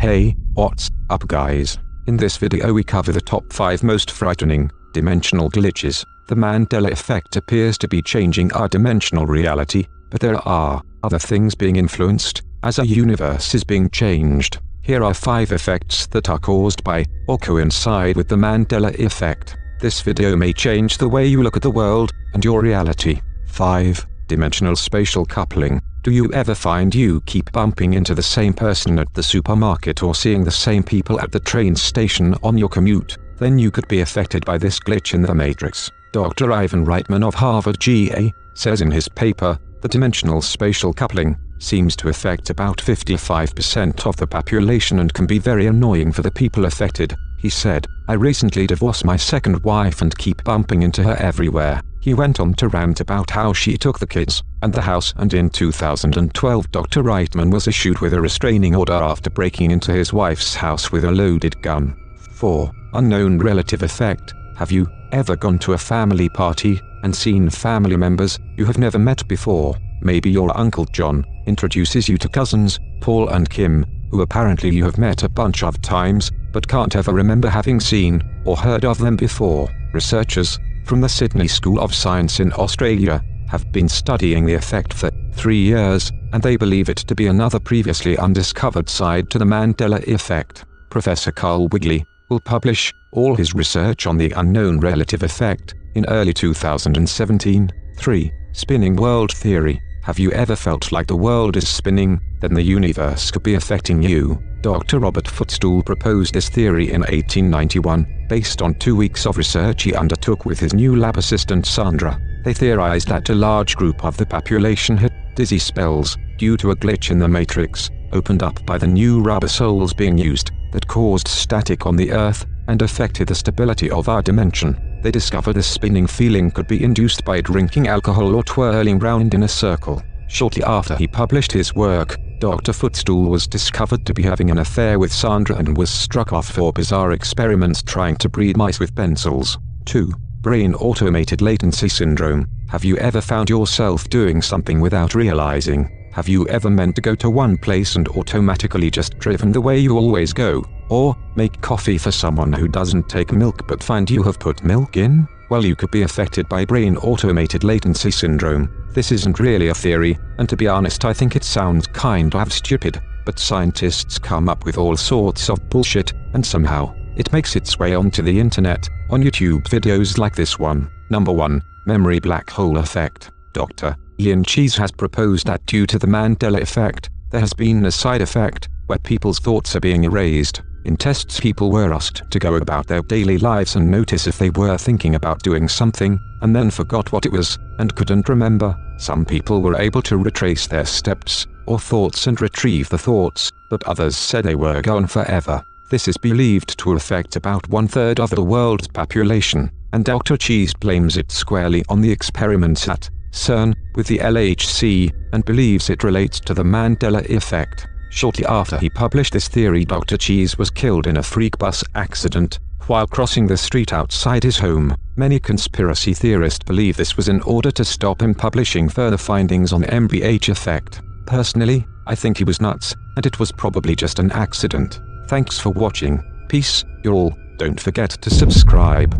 Hey, what's up guys? In this video we cover the top 5 most frightening, dimensional glitches. The Mandela effect appears to be changing our dimensional reality, but there are other things being influenced, as our universe is being changed. Here are 5 effects that are caused by, or coincide with the Mandela effect. This video may change the way you look at the world, and your reality. 5. Dimensional spatial coupling. Do you ever find you keep bumping into the same person at the supermarket or seeing the same people at the train station on your commute? Then you could be affected by this glitch in the matrix. Dr. Ivan Reitman of Harvard GA says in his paper, the dimensional spatial coupling seems to affect about 55% of the population and can be very annoying for the people affected. He said, I recently divorced my second wife and keep bumping into her everywhere. He went on to rant about how she took the kids and the house, and in 2012 Dr. Reitman was issued with a restraining order after breaking into his wife's house with a loaded gun. 4. Unknown relative effect. Have you ever gone to a family party and seen family members you have never met before? Maybe your Uncle John introduces you to cousins, Paul and Kim, who apparently you have met a bunch of times, but can't ever remember having seen or heard of them before. Researchers from the Sydney School of Science in Australia have been studying the effect for 3 years, and they believe it to be another previously undiscovered side to the Mandela effect. Professor Carl Wigley will publish all his research on the unknown relative effect in early 2017. 3. Spinning world theory. Have you ever felt like the world is spinning, then the universe could be affecting you? Dr. Robert Footstool proposed this theory in 1891, based on 2 weeks of research he undertook with his new lab assistant Sandra. They theorized that a large group of the population had dizzy spells due to a glitch in the matrix, opened up by the new rubber soles being used, that caused static on the Earth and affected the stability of our dimension. They discovered this spinning feeling could be induced by drinking alcohol or twirling round in a circle. Shortly after he published his work, Dr. Footstool was discovered to be having an affair with Sandra and was struck off for bizarre experiments trying to breed mice with pencils. 2. Brain automated latency syndrome. Have you ever found yourself doing something without realizing? Have you ever meant to go to one place and automatically just driven the way you always go? Or make coffee for someone who doesn't take milk but find you have put milk in? Well, you could be affected by brain automated latency syndrome. This isn't really a theory, and to be honest I think it sounds kind of stupid, but scientists come up with all sorts of bullshit, and somehow it makes its way onto the internet, on YouTube videos like this one. Number 1. Memory black hole effect. Dr. Ian Cheese has proposed that due to the Mandela effect, there has been a side effect, where people's thoughts are being erased. In tests people were asked to go about their daily lives and notice if they were thinking about doing something, and then forgot what it was, and couldn't remember. Some people were able to retrace their steps, or thoughts and retrieve the thoughts, but others said they were gone forever. This is believed to affect about 1/3 of the world's population, and Dr. Cheese blames it squarely on the experiments at CERN with the LHC, and believes it relates to the Mandela effect. Shortly after he published this theory, Dr. Cheese was killed in a freak bus accident while crossing the street outside his home. Many conspiracy theorists believe this was in order to stop him publishing further findings on the MBH effect. Personally, I think he was nuts, and it was probably just an accident. Thanks for watching. Peace, y'all. Don't forget to subscribe.